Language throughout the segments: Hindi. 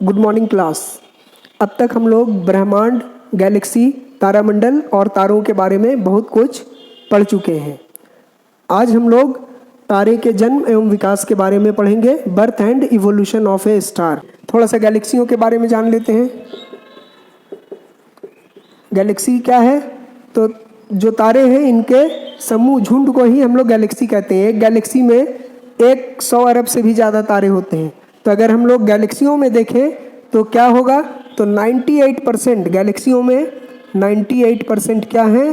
Good morning class. अब तक हम लोग ब्रह्मांड, गैलेक्सी, तारामंडल और तारों के बारे में बहुत कुछ पढ़ चुके हैं। आज हम लोग तारे के जन्म एवं विकास के बारे में पढ़ेंगे, birth and evolution of A star. थोड़ा सा गैलेक्सियों के बारे में जान लेते हैं। गैलेक्सी क्या है? तो जो तारे हैं इनके समूह, झुंड को ही हम लोग गैलेक्सी कहते हैं। एक गैलेक्सी में 100 अरब से भी ज़्यादा तारे होते हैं। तो अगर हम लोग गैलेक्सियों में देखें तो क्या होगा? तो 98% गैलेक्सियों में 98% क्या हैं?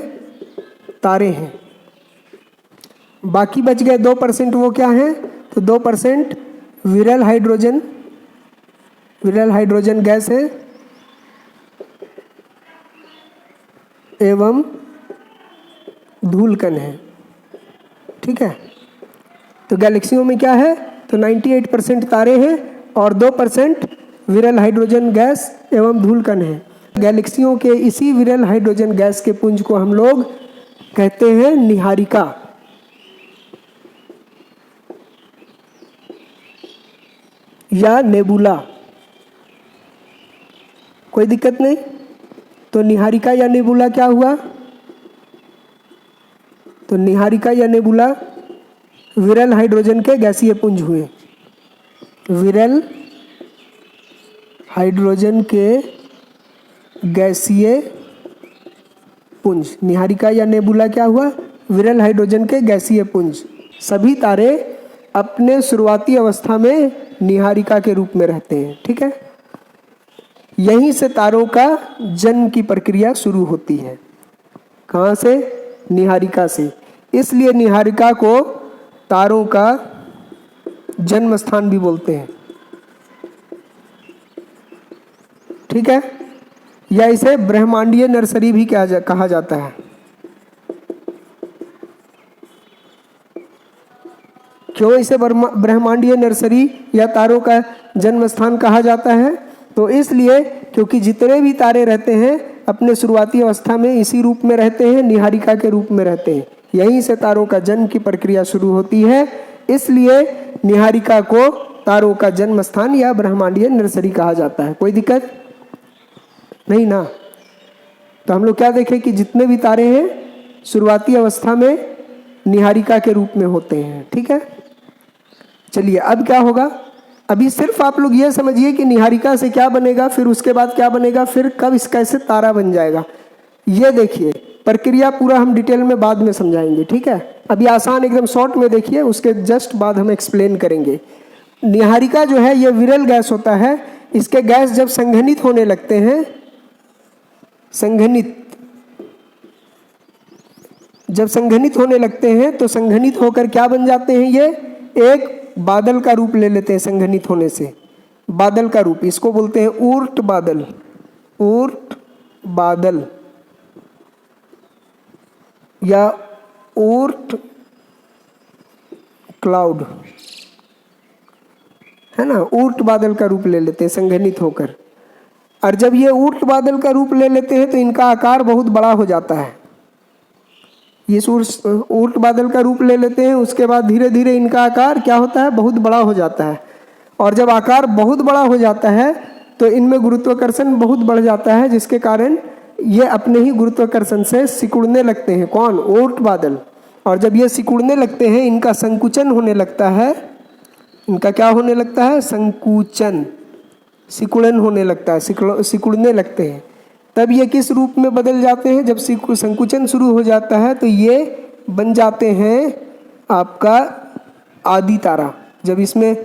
तारे हैं। बाकी बच गए 2%, वो क्या हैं? तो 2% विरल हाइड्रोजन गैस है एवं धूलकण है। ठीक है, तो गैलेक्सियों में क्या है? तो 98% तारे हैं और 2% विरल हाइड्रोजन गैस एवं धूलकण है। गैलेक्सियों के इसी विरल हाइड्रोजन गैस के पुंज को हम लोग कहते हैं निहारिका या नेबुला। कोई दिक्कत नहीं। तो निहारिका या नेबुला क्या हुआ? तो निहारिका या नेबुला विरल हाइड्रोजन के गैसीय पुंज हुए। विरल हाइड्रोजन के गैसीय पुंज, निहारिका या नेबुला क्या हुआ? विरल हाइड्रोजन के गैसीय पुंज। सभी तारे अपने शुरुआती अवस्था में निहारिका के रूप में रहते हैं। ठीक है, यहीं से तारों का जन्म की प्रक्रिया शुरू होती है। कहाँ से? निहारिका से। इसलिए निहारिका को तारों का जन्म स्थान भी बोलते हैं। ठीक है, या इसे ब्रह्मांडीय नर्सरी भी कहा जाता है। क्यों इसे ब्रह्मांडीय नर्सरी या तारों का जन्म स्थान कहा जाता है? तो इसलिए क्योंकि जितने भी तारे रहते हैं अपने शुरुआती अवस्था में इसी रूप में रहते हैं, निहारिका के रूप में रहते हैं। यहीं से तारों का जन्म की प्रक्रिया शुरू होती है। इसलिए निहारिका को तारों का जन्म स्थान या ब्रह्मांडीय नर्सरी कहा जाता है। कोई दिक्कत नहीं ना? तो हम लोग क्या देखें कि जितने भी तारे हैं शुरुआती अवस्था में निहारिका के रूप में होते हैं। ठीक है, चलिए अब क्या होगा? अभी सिर्फ आप लोग ये समझिए कि निहारिका से क्या बनेगा, फिर उसके बाद क्या बनेगा, फिर कब इस कैसे तारा बन जाएगा। ये देखिए, प्रक्रिया पूरा हम डिटेल में बाद में समझाएंगे। ठीक है, अभी आसान एकदम शॉर्ट में देखिए, उसके जस्ट बाद हम एक्सप्लेन करेंगे। निहारिका जो है ये विरल गैस होता है। इसके गैस जब संघनित होने लगते हैं, जब संघनित होने लगते हैं तो संघनित होकर क्या बन जाते हैं? ये एक बादल का रूप ले लेते हैं। संघनित होने से बादल का रूप, इसको बोलते हैं ऊर्ट बादल। ऊर्ट बादल या ऊर्ट क्लाउड है ना। ऊर्ट बादल का रूप ले लेते हैं संघनित होकर। और जब ये ऊर्ट बादल का रूप ले लेते हैं तो इनका आकार बहुत बड़ा हो जाता है। ये ऊर्ट बादल का रूप ले लेते हैं, उसके बाद धीरे धीरे इनका आकार क्या होता है? बहुत बड़ा हो जाता है। और जब आकार बहुत बड़ा हो जाता है तो इनमें गुरुत्वाकर्षण बहुत बढ़ जाता है, जिसके कारण ये अपने ही गुरुत्वाकर्षण से सिकुड़ने लगते हैं। कौन? ऊर्ट बादल। और जब ये सिकुड़ने लगते हैं, इनका संकुचन होने लगता है। इनका क्या होने लगता है? संकुचन, सिकुड़न होने लगता है, सिकुड़ने लगते हैं। तब ये किस रूप में बदल जाते हैं? जब संकुचन शुरू हो जाता है तो ये बन जाते हैं आपका आदि तारा। जब इसमें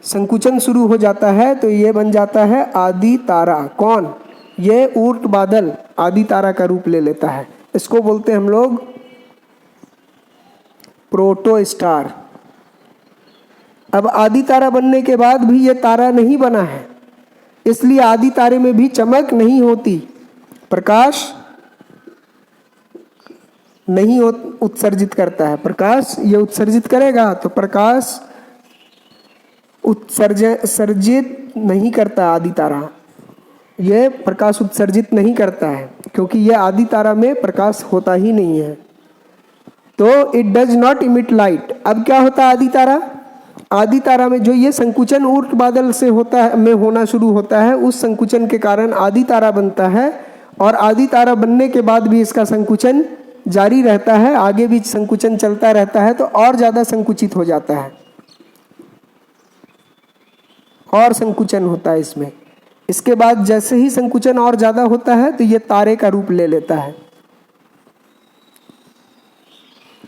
संकुचन शुरू हो जाता है तो ये बन जाता है आदि तारा। कौन? ये ऊर्ट बादल आदि तारा का रूप ले लेता है। इसको बोलते हैं हम लोग प्रोटो स्टार। अब आदि तारा बनने के बाद भी ये तारा नहीं बना है, इसलिए आदि तारे में भी चमक नहीं होती, प्रकाश नहीं उत्सर्जित करता है। प्रकाश ये उत्सर्जित करेगा तो प्रकाश उत्सर्जित नहीं करता आदि तारा। ये प्रकाश उत्सर्जित नहीं करता है क्योंकि ये आदि तारा में प्रकाश होता ही नहीं है। तो it does not emit light. अब क्या होता है आदि तारा? आदि तारा में जो ये संकुचन ऊर्ट बादल से होता है, में होना शुरू होता है, उस संकुचन के कारण आदि तारा बनता है। और आदि तारा बनने के बाद भी इसका संकुचन जारी रहता है, आगे भी संकुचन चलता रहता है, तो और ज़्यादा संकुचित हो जाता है और संकुचन होता है इसमें। इसके बाद जैसे ही संकुचन और ज़्यादा होता है तो ये तारे का रूप ले लेता है।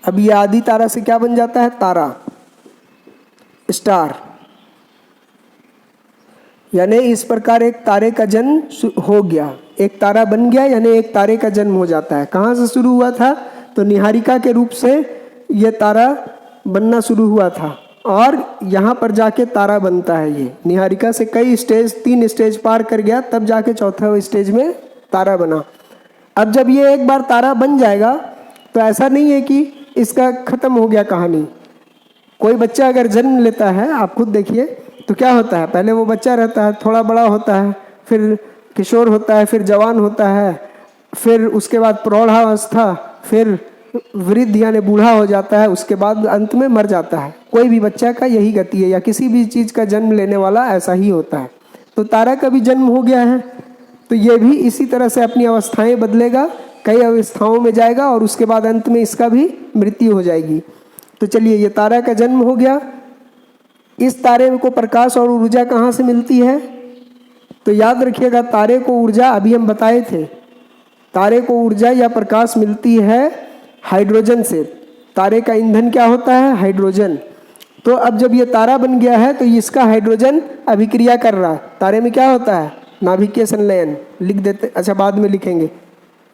अब ये आदि तारा से क्या बन जाता है? तारा, स्टार। यानी इस प्रकार एक तारे का जन्म हो गया, एक तारा बन गया, यानी एक तारे का जन्म हो जाता है। कहाँ से शुरू हुआ था? तो निहारिका के रूप से ये तारा बनना शुरू हुआ था और यहाँ पर जाके तारा बनता है। ये निहारिका से कई स्टेज, 3 स्टेज पार कर गया, तब जाके चौथा स्टेज में तारा बना। अब जब ये एक बार तारा बन जाएगा तो ऐसा नहीं है कि इसका खत्म हो गया कहानी। कोई बच्चा अगर जन्म लेता है, आप खुद देखिए, तो क्या होता है? पहले वो बच्चा रहता है, थोड़ा बड़ा होता है, फिर किशोर होता है, फिर जवान होता है, फिर उसके बाद प्रौढ़ावस्था, फिर वृद्ध यानी बूढ़ा हो जाता है, उसके बाद अंत में मर जाता है। कोई भी बच्चा का यही गति है, या किसी भी चीज़ का जन्म लेने वाला ऐसा ही होता है। तो तारा का भी जन्म हो गया है, तो ये भी इसी तरह से अपनी अवस्थाएं बदलेगा, कई अवस्थाओं में जाएगा और उसके बाद अंत में इसका भी मृत्यु हो जाएगी। तो चलिए, ये तारा का जन्म हो गया। इस तारे को प्रकाश और ऊर्जा कहाँ से मिलती है? तो याद रखिएगा, तारे को ऊर्जा अभी हम बताए थे, तारे को ऊर्जा या प्रकाश मिलती है हाइड्रोजन से। तारे का ईंधन क्या होता है? हाइड्रोजन। तो अब जब ये तारा बन गया है तो इसका हाइड्रोजन अभिक्रिया कर रहा है। तारे में क्या होता है? नाभिकीय संलयन। लिख देते, अच्छा बाद में लिखेंगे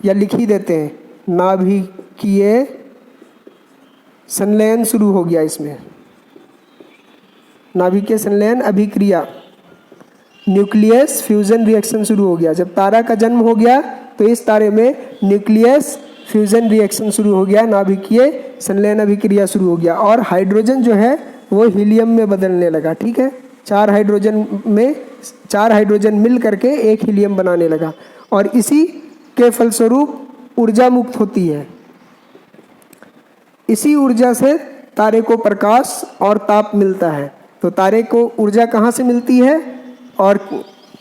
या लिख ही देते हैं, नाभिकीय संलयन शुरू हो गया इसमें, नाभिकीय संलयन अभिक्रिया, न्यूक्लियस फ्यूजन रिएक्शन शुरू हो गया। जब तारा का जन्म हो गया तो इस तारे में न्यूक्लियस फ्यूजन रिएक्शन शुरू हो गया, नाभिकीय संलयन अभिक्रिया शुरू हो गया और हाइड्रोजन जो है वो हीलियम में बदलने लगा। ठीक है, 4 हाइड्रोजन मिल करके एक हीलियम बनाने लगा और इसी के फलस्वरूप ऊर्जा मुक्त होती है। इसी ऊर्जा से तारे को प्रकाश और ताप मिलता है। तो तारे को ऊर्जा कहाँ से मिलती है और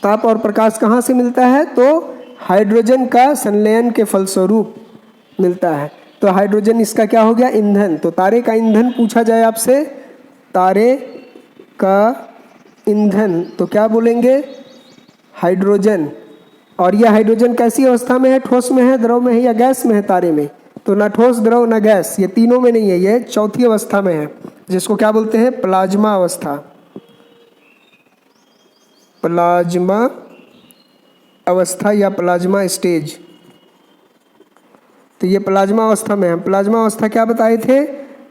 ताप और प्रकाश कहाँ से मिलता है? तो हाइड्रोजन का संलयन के फलस्वरूप मिलता है। तो हाइड्रोजन इसका क्या हो गया? ईंधन। तो तारे का ईंधन पूछा जाए आपसे, तारे का ईंधन, तो क्या बोलेंगे? हाइड्रोजन। और यह हाइड्रोजन कैसी अवस्था में है? ठोस में है, द्रव में है या गैस में है? तारे में तो ना ठोस, द्रव, ना गैस, ये तीनों में नहीं है, ये चौथी अवस्था में है, जिसको क्या बोलते हैं? प्लाज्मा अवस्था। प्लाज्मा अवस्था या प्लाज्मा स्टेज। तो ये प्लाज्मा अवस्था में है। प्लाज्मा अवस्था क्या बताए थे?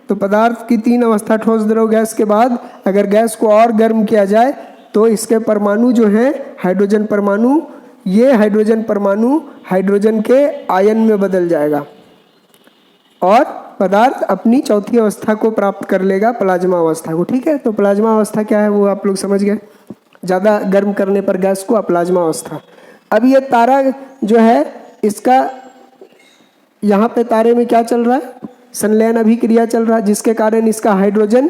तो पदार्थ की 3 अवस्था, ठोस, द्रव, गैस के बाद अगर गैस को और गर्म किया जाए तो इसके परमाणु जो हैं, हाइड्रोजन परमाणु, ये हाइड्रोजन परमाणु हाइड्रोजन के आयन में बदल जाएगा और पदार्थ अपनी चौथी अवस्था को प्राप्त कर लेगा, प्लाज्मा अवस्था को। ठीक है, तो प्लाज्मा अवस्था क्या है वो आप लोग समझ गए, ज़्यादा गर्म करने पर गैस को प्लाज्मा अवस्था। अब ये तारा जो है, इसका यहाँ पे तारे में क्या चल रहा है? संलयन अभिक्रिया चल रहा है, जिसके कारण इसका हाइड्रोजन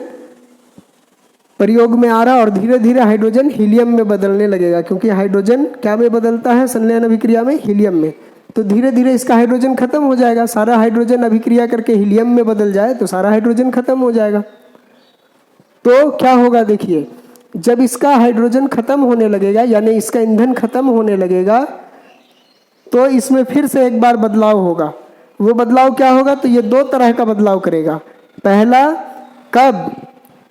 प्रयोग में आ रहा और धीरे धीरे हाइड्रोजन हीलियम में बदलने लगेगा, क्योंकि हाइड्रोजन क्या में बदलता है? संलयन अभिक्रिया में, हीलियम में। तो धीरे धीरे इसका हाइड्रोजन खत्म हो जाएगा। सारा हाइड्रोजन अभिक्रिया करके हीलियम में बदल जाए तो सारा हाइड्रोजन खत्म हो जाएगा। तो क्या होगा देखिए, जब इसका हाइड्रोजन खत्म होने लगेगा, यानी इसका ईंधन खत्म होने लगेगा, तो इसमें फिर से एक बार बदलाव होगा। वो बदलाव क्या होगा? तो ये 2 तरह का बदलाव करेगा। पहला कब?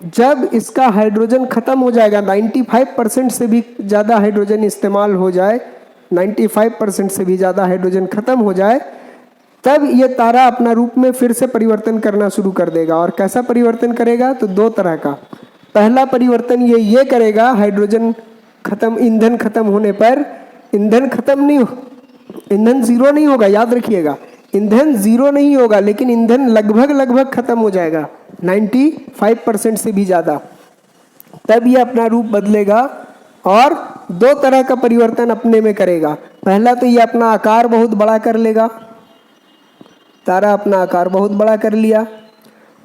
जब इसका हाइड्रोजन खत्म हो जाएगा, 95% से भी ज़्यादा हाइड्रोजन इस्तेमाल हो जाए, 95% से भी ज़्यादा हाइड्रोजन खत्म हो जाए, तब ये तारा अपना रूप में फिर से परिवर्तन करना शुरू कर देगा। और कैसा परिवर्तन करेगा? तो 2 तरह का। पहला परिवर्तन ये करेगा, हाइड्रोजन खत्म, ईंधन खत्म होने पर, ईंधन खत्म नहीं, ईंधन 0 नहीं होगा, याद रखिएगा, ईंधन 0 नहीं होगा, लेकिन ईंधन लगभग खत्म हो जाएगा, 95% से भी ज़्यादा। तब ये अपना रूप बदलेगा और 2 तरह का परिवर्तन अपने में करेगा। पहला तो ये अपना आकार बहुत बड़ा कर लेगा, तारा अपना आकार बहुत बड़ा कर लिया,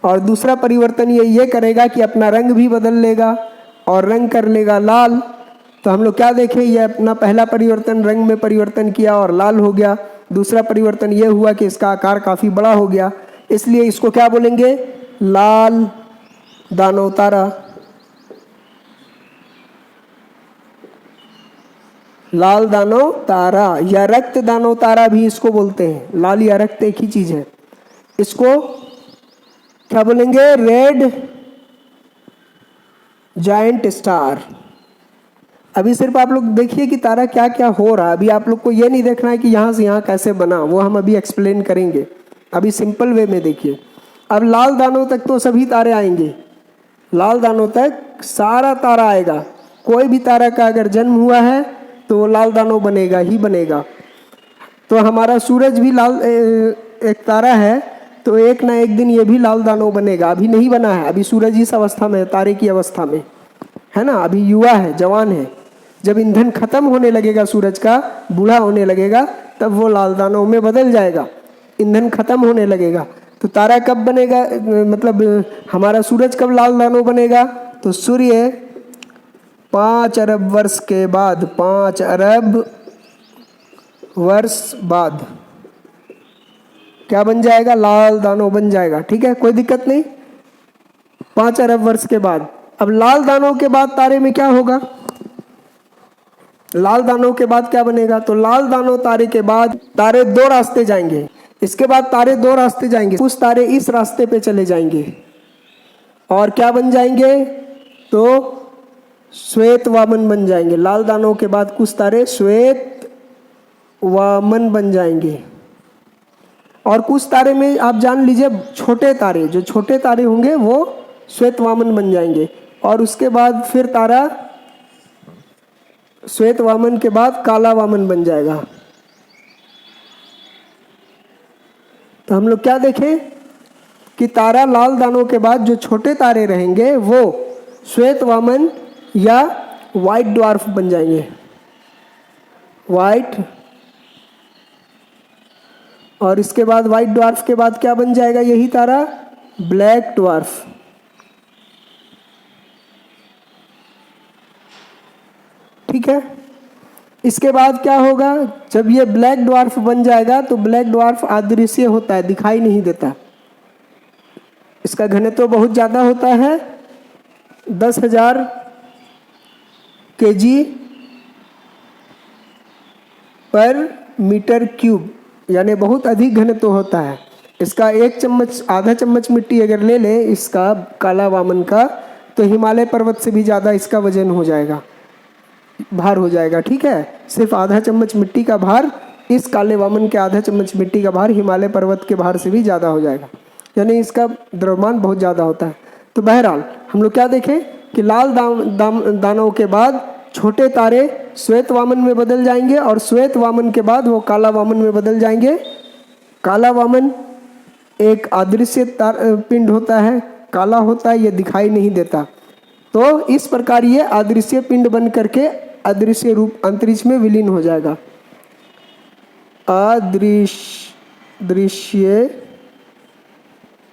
और दूसरा परिवर्तन ये करेगा कि अपना रंग भी बदल लेगा और रंग कर लेगा लाल। तो हम लोग क्या देखें, ये अपना पहला परिवर्तन रंग में परिवर्तन किया और लाल हो गया। दूसरा परिवर्तन ये हुआ कि इसका आकार काफ़ी बड़ा हो गया, इसलिए इसको क्या बोलेंगे, लाल दानव तारा। लाल दानव तारा या रक्त दानव तारा भी इसको बोलते हैं। लाल या रक्त एक ही चीज है। इसको क्या बोलेंगे, रेड जायंट स्टार। अभी सिर्फ आप लोग देखिए कि तारा क्या क्या हो रहा है। अभी आप लोग को ये नहीं देखना है कि यहाँ से यहाँ कैसे बना, वो हम अभी एक्सप्लेन करेंगे। अभी सिंपल वे में देखिए। अब लाल दानों तक तो सभी तारे आएंगे, लाल दानों तक सारा तारा आएगा। कोई भी तारा का अगर जन्म हुआ है तो वो लाल दानव बनेगा ही बनेगा। तो हमारा सूरज भी लाल एक तारा है, तो एक ना एक दिन ये भी लाल दानव बनेगा। अभी नहीं बना है, अभी सूरज इस अवस्था में है, तारे की अवस्था में है ना, अभी युवा है, जवान है। जब ईंधन खत्म होने लगेगा सूरज का, बूढ़ा होने लगेगा, तब वो लाल दानव में बदल जाएगा। ईंधन खत्म होने लगेगा तो तारा कब बनेगा, मतलब हमारा सूरज कब लाल दानव बनेगा, तो सूर्य 5 अरब वर्ष के बाद, 5 अरब वर्ष बाद क्या बन जाएगा, लाल दानव बन जाएगा। ठीक है, कोई दिक्कत नहीं। 5 अरब वर्ष के बाद। अब लाल दानव के बाद तारे में क्या होगा, लाल दानव के बाद क्या बनेगा, तो लाल दानव तारे के बाद तारे 2 रास्ते जाएंगे। इसके बाद तारे 2 रास्ते जाएंगे, कुछ तारे इस रास्ते पे चले जाएंगे और क्या बन जाएंगे, तो श्वेत वामन बन जाएंगे। लाल दानव के बाद कुछ तारे श्वेत वामन बन जाएंगे। और कुछ तारे में आप जान लीजिए छोटे तारे, जो छोटे तारे होंगे वो श्वेत वामन बन जाएंगे। और उसके बाद फिर तारा श्वेत वामन के बाद काला वामन बन जाएगा। तो हम लोग क्या देखें कि तारा लाल दानव के बाद जो छोटे तारे रहेंगे वो श्वेत वामन या व्हाइट ड्वार्फ बन जाएंगे, व्हाइट। और इसके बाद व्हाइट ड्वार्फ के बाद क्या बन जाएगा यही तारा, ब्लैक ड्वार्फ। ठीक है, इसके बाद क्या होगा, जब ये ब्लैक ड्वार्फ बन जाएगा तो ब्लैक ड्वार्फ अदृश्य होता है, दिखाई नहीं देता। इसका घनत्व बहुत ज़्यादा होता है, 10,000 kg पर मीटर क्यूब, यानी बहुत अधिक घनत्व होता है। इसका 1 चम्मच, आधा चम्मच मिट्टी अगर ले लें इसका काला वामन का, तो हिमालय पर्वत से भी ज़्यादा इसका वजन हो जाएगा, भार हो जाएगा। ठीक है, सिर्फ आधा चम्मच मिट्टी का भार, इस काले वामन के आधा चम्मच मिट्टी का भार हिमालय पर्वत के भार से भी ज़्यादा हो जाएगा, यानी इसका द्रव्यमान बहुत ज़्यादा होता है। तो बहरहाल हम लोग क्या देखें कि लाल दानव के बाद छोटे तारे श्वेत वामन में बदल जाएंगे और श्वेत वामन के बाद वो काला वामन में बदल जाएंगे। काला वामन एक अदृश्य पिंड होता है, काला होता है, ये दिखाई नहीं देता। तो इस प्रकार ये अदृश्य पिंड बन करके अदृश्य रूप अंतरिक्ष में विलीन हो जाएगा। अदृश्य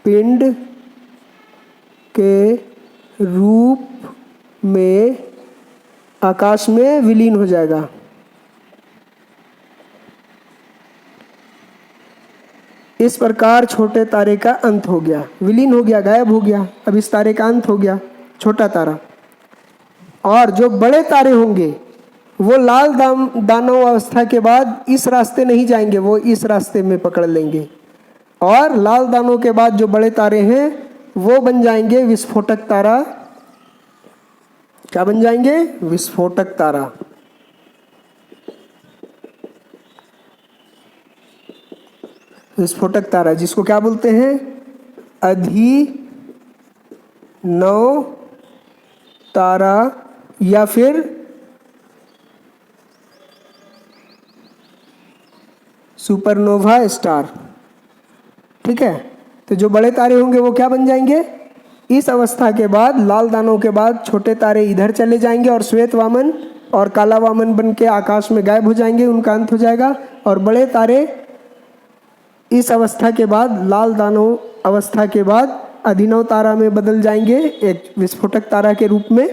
पिंड के रूप में आकाश में विलीन हो जाएगा। इस प्रकार छोटे तारे का अंत हो गया, विलीन हो गया, गायब हो गया। अब इस तारे का अंत हो गया, छोटा तारा। और जो बड़े तारे होंगे वो लाल दानव अवस्था के बाद इस रास्ते नहीं जाएंगे, वो इस रास्ते में पकड़ लेंगे। और लाल दानव के बाद जो बड़े तारे हैं वो बन जाएंगे विस्फोटक तारा। क्या बन जाएंगे, विस्फोटक तारा। विस्फोटक तारा जिसको क्या बोलते हैं, अधिनव तारा या फिर सुपरनोवा स्टार। ठीक है, तो जो बड़े तारे होंगे वो क्या बन जाएंगे, इस अवस्था के बाद लाल दानव के बाद छोटे तारे इधर चले जाएंगे और श्वेत वामन और काला वामन बन के आकाश में गायब हो जाएंगे, उनका अंत हो जाएगा। और बड़े तारे इस अवस्था के बाद, लाल दानव अवस्था के बाद अभिनव तारा में बदल जाएंगे, एक विस्फोटक तारा के रूप में,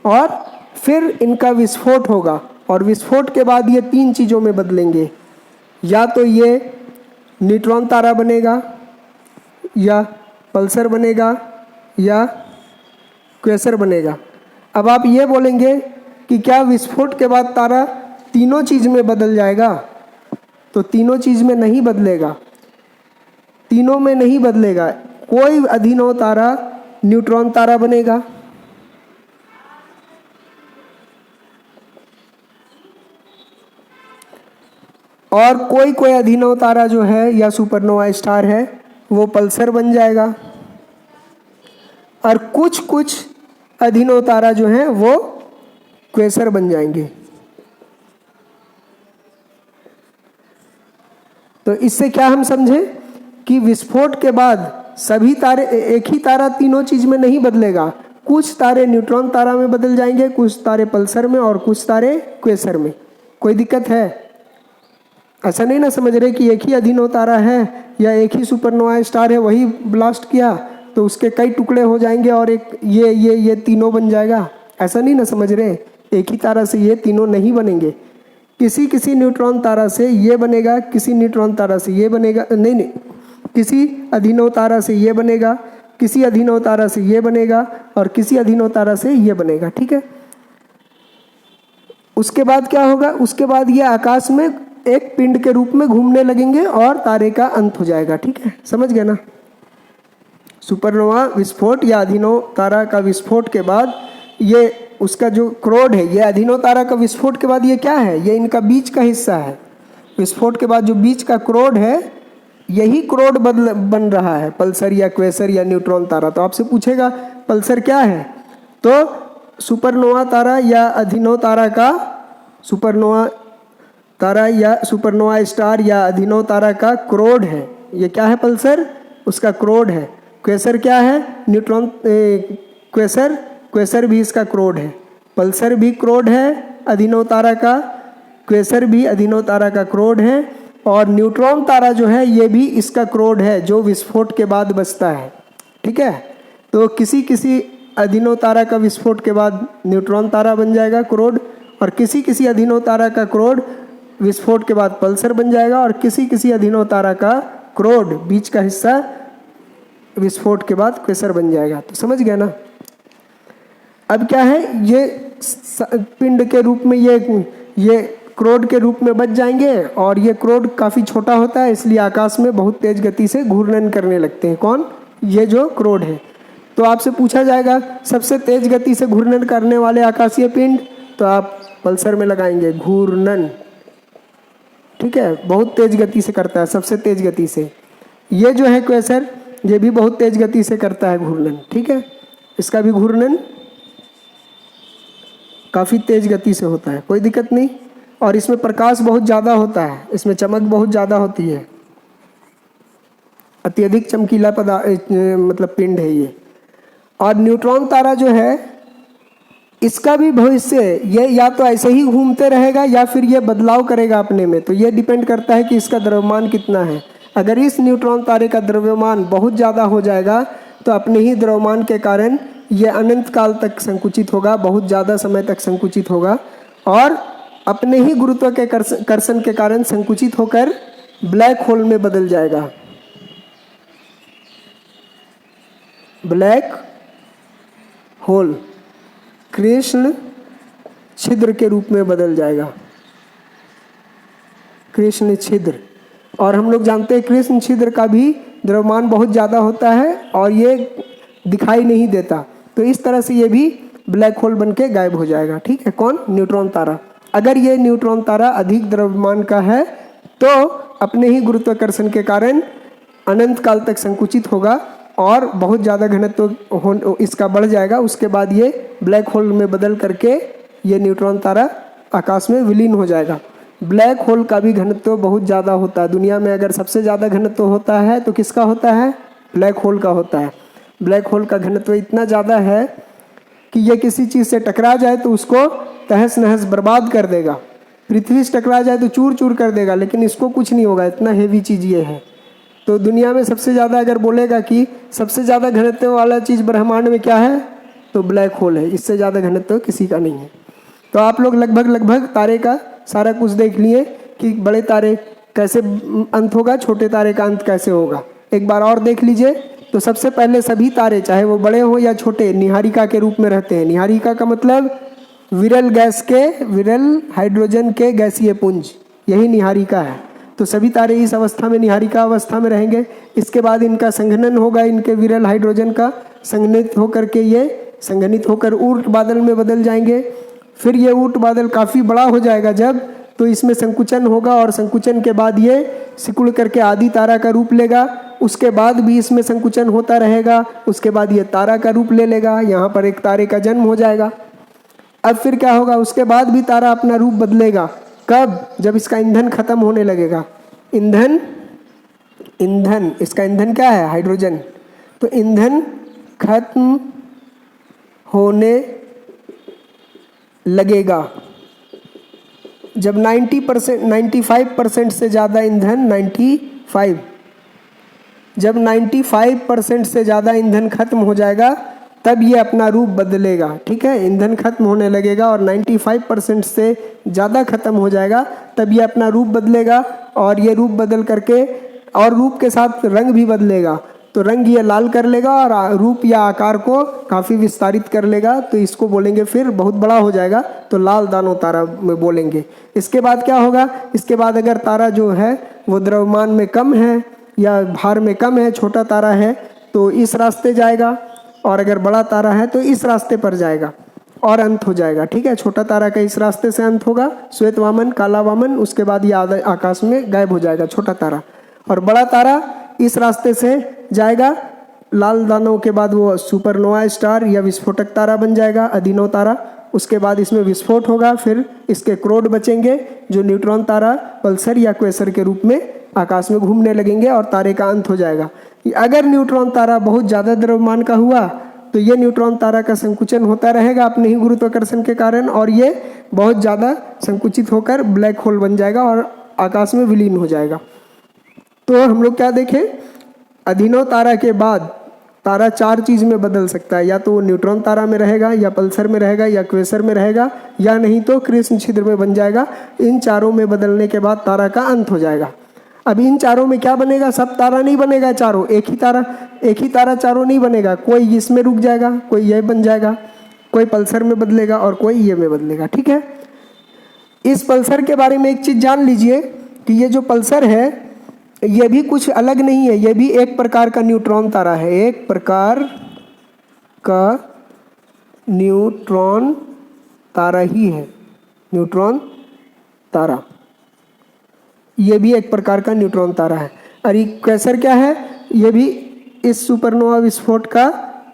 और फिर इनका विस्फोट होगा और विस्फोट के बाद ये 3 चीज़ों में बदलेंगे। या तो ये न्यूट्रॉन तारा बनेगा, या पल्सर बनेगा, या क्वेसर बनेगा। अब आप ये बोलेंगे कि क्या विस्फोट के बाद तारा तीनों चीज़ में बदल जाएगा? तो तीनों चीज़ में नहीं बदलेगा, तीनों में नहीं बदलेगा। कोई अभिनव तारा न्यूट्रॉन तारा बनेगा, और कोई अभिनव तारा जो है या सुपरनोवा स्टार है वो पल्सर बन जाएगा, और कुछ अभिनव तारा जो है वो क्वेसर बन जाएंगे। तो इससे क्या हम समझे कि विस्फोट के बाद सभी तारे, एक ही तारा तीनों चीज में नहीं बदलेगा, कुछ तारे न्यूट्रॉन तारा में बदल जाएंगे, कुछ तारे पल्सर में और कुछ तारे क्वेसर में। कोई दिक्कत है? ऐसा नहीं ना समझ रहे कि एक ही अभिनव तारा है या एक ही सुपरनोवा स्टार है, वही ब्लास्ट किया तो उसके कई टुकड़े हो जाएंगे और एक ये तीनों बन जाएगा। ऐसा नहीं ना समझ रहे, एक ही तारा से ये तीनों नहीं बनेंगे। किसी न्यूट्रॉन तारा से ये बनेगा, किसी न्यूट्रॉन तारा से ये बनेगा, नहीं, किसी अभिनव तारा से ये बनेगा, किसी अभिनव तारा से ये बनेगा, और किसी अभिनव तारा से ये बनेगा। ठीक है। उसके बाद क्या होगा? उसके बाद ये आकाश में एक पिंड के रूप में घूमने लगेंगे और तारे का अंत हो जाएगा। ठीक है, समझ गए ना? सुपरनोवा विस्फोट या अभिनव तारा का विस्फोट के बाद ये उसका जो क्रोड है, ये अभिनव तारा का विस्फोट के बाद ये क्या है? ये इनका बीच का हिस्सा है। विस्फोट के बाद जो बीच का क्रोड है, यही क्रोड बन रहा है पल्सर या क्वेसर या न्यूट्रॉन तारा। तो आपसे पूछेगा पल्सर क्या है? तो सुपरनोवा तारा या अभिनव तारा का, सुपरनोवा तारा या सुपरनोवा स्टार या अभिनव तारा का क्रोड है। ये क्या है? पल्सर, उसका क्रोड है। क्वेसर क्या है? न्यूट्रॉन क्वेसर भी इसका क्रोड है। पल्सर भी क्रोड है अभिनव तारा का, क्वेसर भी अभिनव तारा का क्रोड है, और न्यूट्रॉन तारा जो है ये भी इसका क्रोड है जो विस्फोट के बाद बचता है। ठीक है। तो किसी अभिनव तारा का विस्फोट के बाद न्यूट्रॉन तारा बन जाएगा क्रोड, और किसी अभिनव तारा का क्रोड विस्फोट के बाद पल्सर बन जाएगा, और किसी अभिनव तारा का क्रोड बीच का हिस्सा विस्फोट के बाद क्वेसर बन जाएगा। तो समझ गया ना? अब क्या है, ये पिंड के रूप में ये क्रोड के रूप में बच जाएंगे, और ये क्रोड काफ़ी छोटा होता है, इसलिए आकाश में बहुत तेज गति से घूर्णन करने लगते हैं। कौन? ये जो क्रोड है। तो आपसे पूछा जाएगा सबसे तेज गति से घूर्णन करने वाले आकाशीय पिंड, तो आप पल्सर में लगाएंगे घूर्णन। ठीक है, बहुत तेज गति से करता है, सबसे तेज गति से। ये जो है क्वेसर, ये भी बहुत तेज गति से करता है घूर्णन। ठीक है, इसका भी घूर्णन काफ़ी तेज गति से होता है, कोई दिक्कत नहीं। और इसमें प्रकाश बहुत ज़्यादा होता है, इसमें चमक बहुत ज़्यादा होती है, अत्यधिक चमकीला मतलब पिंड है ये। और न्यूट्रॉन तारा जो है, इसका भी भविष्य, ये या तो ऐसे ही घूमते रहेगा या फिर ये बदलाव करेगा अपने में। तो ये डिपेंड करता है कि इसका द्रव्यमान कितना है। अगर इस न्यूट्रॉन तारे का द्रव्यमान बहुत ज़्यादा हो जाएगा तो अपने ही द्रव्यमान के कारण ये अनंत काल तक संकुचित होगा, बहुत ज़्यादा समय तक संकुचित होगा, और अपने ही गुरुत्व के कर्षण के कारण संकुचित होकर ब्लैक होल में बदल जाएगा। ब्लैक होल कृष्ण छिद्र के रूप में बदल जाएगा, कृष्ण छिद्र। और हम लोग जानते हैं कृष्ण छिद्र का भी द्रव्यमान बहुत ज़्यादा होता है और ये दिखाई नहीं देता। तो इस तरह से ये भी ब्लैक होल बन के गायब हो जाएगा। ठीक है, कौन? न्यूट्रॉन तारा। अगर ये न्यूट्रॉन तारा अधिक द्रव्यमान का है तो अपने ही गुरुत्वाकर्षण के कारण अनंत काल तक संकुचित होगा और बहुत ज़्यादा घनत्व इसका बढ़ जाएगा। उसके बाद ये ब्लैक होल में बदल करके ये न्यूट्रॉन तारा आकाश में विलीन हो जाएगा। ब्लैक होल का भी घनत्व बहुत ज़्यादा होता है। दुनिया में अगर सबसे ज़्यादा घनत्व होता है तो किसका होता है? ब्लैक होल का होता है। ब्लैक होल का घनत्व इतना ज़्यादा है कि ये किसी चीज़ से टकरा जाए तो उसको तहस नहस बर्बाद कर देगा। पृथ्वी से टकरा जाए तो चूर चूर कर देगा, लेकिन इसको कुछ नहीं होगा, इतना हेवी चीज़ ये है। तो दुनिया में सबसे ज़्यादा अगर बोलेगा कि सबसे ज़्यादा घनत्व वाला चीज़ ब्रह्मांड में क्या है, तो ब्लैक होल है। इससे ज़्यादा घनत्व किसी का नहीं है। तो आप लोग लगभग तारे का सारा कुछ देख लिए कि बड़े तारे कैसे अंत होगा, छोटे तारे का अंत कैसे होगा। एक बार और देख लीजिए। तो सबसे पहले सभी तारे, चाहे वो बड़े हों या छोटे, निहारिका के रूप में रहते हैं। निहारिका का मतलब विरल हाइड्रोजन के गैसीय पुंज, यही निहारिका है। तो सभी तारे इस अवस्था में, निहारिका अवस्था में रहेंगे। इसके बाद इनका संघनन होगा, इनके विरल हाइड्रोजन का संघनित होकर के ये संघनित होकर ऊर्ट बादल में बदल जाएंगे। फिर ये ऊर्ट बादल काफ़ी बड़ा हो जाएगा जब, तो इसमें संकुचन होगा और संकुचन के बाद ये सिकुड़ करके आदि तारा का रूप लेगा। उसके बाद भी इसमें संकुचन होता रहेगा, उसके बाद ये तारा का रूप ले लेगा। यहाँ पर एक तारे का जन्म हो जाएगा। अब फिर क्या होगा, उसके बाद भी तारा अपना रूप बदलेगा। कब? जब इसका ईंधन खत्म होने लगेगा। ईंधन इसका ईंधन क्या है? हाइड्रोजन। तो ईंधन खत्म होने लगेगा जब 95% से ज़्यादा ईंधन, जब 95% से ज़्यादा ईंधन खत्म हो जाएगा तब ये अपना रूप बदलेगा। ठीक है, ईंधन खत्म होने लगेगा और 95% से ज़्यादा खत्म हो जाएगा तब ये अपना रूप बदलेगा। और ये रूप बदल करके, और रूप के साथ रंग भी बदलेगा। तो रंग ये लाल कर लेगा और रूप या आकार को काफ़ी विस्तारित कर लेगा। तो इसको बोलेंगे, फिर बहुत बड़ा हो जाएगा तो लाल दानव तारा में बोलेंगे। इसके बाद क्या होगा, इसके बाद अगर तारा जो है वो द्रव्यमान में कम है या भार में कम है, छोटा तारा है, तो इस रास्ते जाएगा। और अगर बड़ा तारा है तो इस रास्ते पर जाएगा और अंत हो जाएगा। ठीक है, छोटा तारा का इस रास्ते से अंत होगा, श्वेत वामन, काला वामन, उसके बाद ये आकाश में गायब हो जाएगा छोटा तारा। और बड़ा तारा इस रास्ते से जाएगा, लाल दानव के बाद वो सुपरनोवा स्टार या विस्फोटक तारा बन जाएगा, अभिनव तारा। उसके बाद इसमें विस्फोट होगा, फिर इसके क्रोड बचेंगे जो न्यूट्रॉन तारा, पल्सर या क्वेसर के रूप में आकाश में घूमने लगेंगे और तारे का अंत हो जाएगा। अगर न्यूट्रॉन तारा बहुत ज़्यादा द्रव्यमान का हुआ तो ये न्यूट्रॉन तारा का संकुचन होता रहेगा अपने ही गुरुत्वाकर्षण के कारण, और ये बहुत ज़्यादा संकुचित होकर ब्लैक होल बन जाएगा और आकाश में विलीन हो जाएगा। तो हम लोग क्या देखें, अभिनव तारा के बाद तारा 4 चीज़ में बदल सकता है। या तो वो न्यूट्रॉन तारा में रहेगा, या पल्सर में रहेगा, या क्वेसर में रहेगा, या नहीं तो कृष्ण छिद्र में बन जाएगा। इन चारों में बदलने के बाद तारा का अंत हो जाएगा। अब इन चारों में क्या बनेगा, सब तारा नहीं बनेगा, चारों एक ही तारा चारों नहीं बनेगा। कोई इसमें रुक जाएगा, कोई ये बन जाएगा, कोई पल्सर में बदलेगा और कोई ये में बदलेगा। ठीक है, इस पल्सर के बारे में एक चीज़ जान लीजिए कि ये जो पल्सर है ये भी कुछ अलग नहीं है, ये भी एक प्रकार का न्यूट्रॉन तारा है, एक प्रकार का न्यूट्रॉन तारा ही है। न्यूट्रॉन तारा ये भी एक प्रकार का न्यूट्रॉन तारा है। और ये क्वेसर क्या है, ये भी इस सुपरनोवा विस्फोट का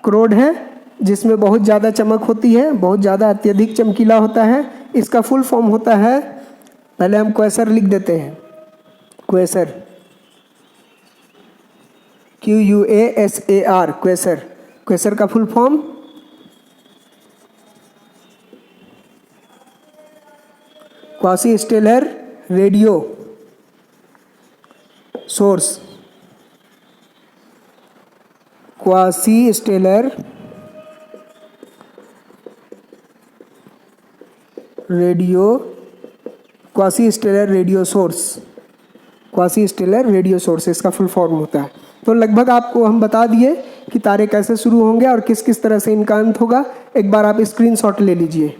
क्रोड है जिसमें बहुत ज़्यादा चमक होती है, बहुत ज़्यादा अत्यधिक चमकीला होता है। इसका फुल फॉर्म होता है, पहले हम क्वेसर लिख देते हैं, क्वेसर, QUASAR, क्वेसर। क्वेसर का full form quasi stellar radio source, quasi stellar radio source, quasi stellar radio source इसका फुल फॉर्म होता है। तो लगभग आपको हम बता दिए कि तारे कैसे शुरू होंगे और किस किस तरह से इनका अंत होगा। एक बार आप स्क्रीनशॉट ले लीजिए।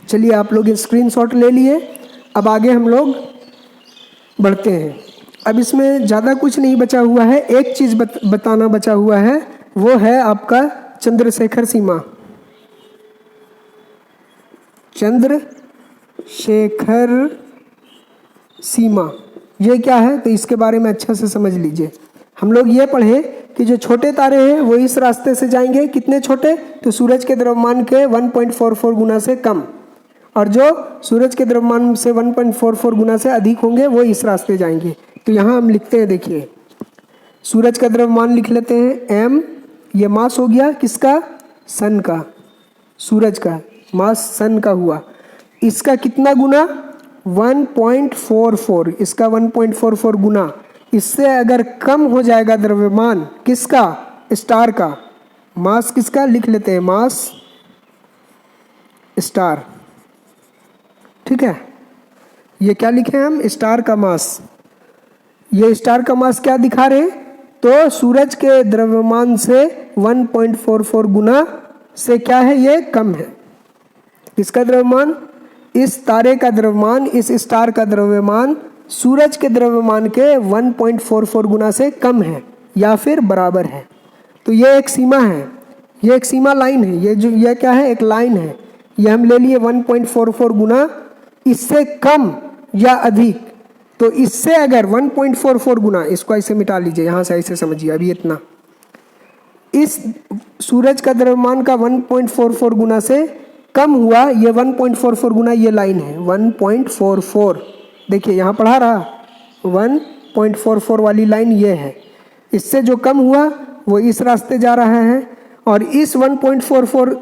चलिए, आप लोग स्क्रीनशॉट ले लिए। अब आगे हम लोग बढ़ते हैं। अब इसमें ज़्यादा कुछ नहीं बचा हुआ है, एक चीज़ बताना बचा हुआ है, वो है आपका चंद्रशेखर सीमा। चंद्रशेखर सीमा ये क्या है, तो इसके बारे में अच्छा से समझ लीजिए। हम लोग ये पढ़े कि जो छोटे तारे हैं वो इस रास्ते से जाएंगे, कितने छोटे, तो सूरज के द्रव्यमान के 1.44 गुना से कम, और जो सूरज के द्रव्यमान से 1.44 गुना से अधिक होंगे वो इस रास्ते जाएंगे। तो यहाँ हम लिखते हैं, देखिए सूरज का द्रव्यमान लिख लेते हैं m, ये मास हो गया किसका, सन का, सूरज का मास सन का हुआ, इसका कितना गुना 1.44, इसका 1.44 गुना, इससे अगर कम हो जाएगा द्रव्यमान किसका, स्टार का, मास किसका लिख लेते हैं, मास स्टार, ठीक है। ये क्या लिखे हम, स्टार का मास। ये स्टार का मास क्या दिखा रहे, तो सूरज के द्रव्यमान से 1.44 गुना से क्या है, ये कम है। किसका द्रव्यमान, इस तारे का द्रव्यमान, इस स्टार का द्रव्यमान सूरज के द्रव्यमान के 1.44 गुना से कम है या फिर बराबर है। तो ये एक सीमा है, ये एक सीमा लाइन है, ये जो ये क्या है, एक लाइन है। ये हम ले लिए 1.44 गुना, इससे कम या अधिक। तो इससे अगर 1.44 गुना, इसको ऐसे मिटा लीजिए, यहाँ से ऐसे समझिए, अभी इतना, इस सूरज का द्रव्यमान का 1.44 गुना से कम हुआ, ये 1.44 गुना, ये लाइन है 1.44, देखिए यहाँ पढ़ा रहा, 1.44 वाली लाइन ये है। इससे जो कम हुआ वो इस रास्ते जा रहा है, और इस 1.44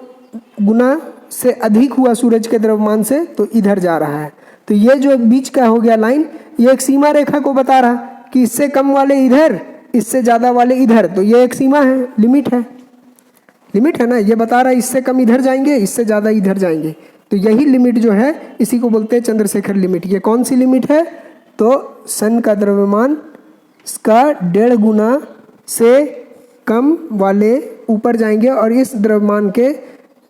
गुना से अधिक हुआ सूरज के द्रव्यमान से, तो इधर जा रहा है। तो ये जो बीच का हो गया लाइन, ये एक सीमा रेखा को बता रहा कि इससे कम वाले इधर, इससे ज़्यादा वाले इधर। तो ये एक सीमा है, लिमिट है, लिमिट है ना, ये बता रहा है इससे कम इधर जाएंगे, इससे ज़्यादा इधर जाएंगे। तो यही लिमिट जो है, इसी को बोलते हैं चंद्रशेखर लिमिट। ये कौन सी लिमिट है, तो सन का द्रव्यमान इसका 1.5 गुना से कम वाले ऊपर जाएंगे, और इस द्रव्यमान के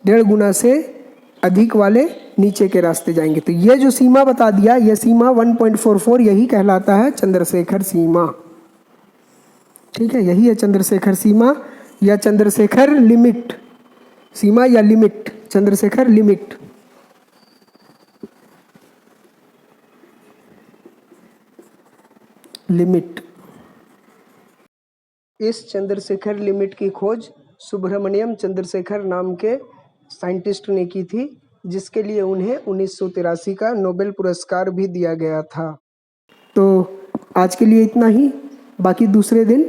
1.5 गुना से अधिक वाले नीचे के रास्ते जाएंगे। तो ये जो सीमा बता दिया, ये सीमा 1.44, यही कहलाता है चंद्रशेखर सीमा, ठीक है। यही है चंद्रशेखर सीमा या चंद्रशेखर लिमिट, सीमा या लिमिट, चंद्रशेखर लिमिट। लिमिट, इस चंद्रशेखर लिमिट की खोज सुब्रमण्यम चंद्रशेखर नाम के साइंटिस्ट ने की थी, जिसके लिए उन्हें 1983 का नोबेल पुरस्कार भी दिया गया था। तो आज के लिए इतना ही, बाकी दूसरे दिन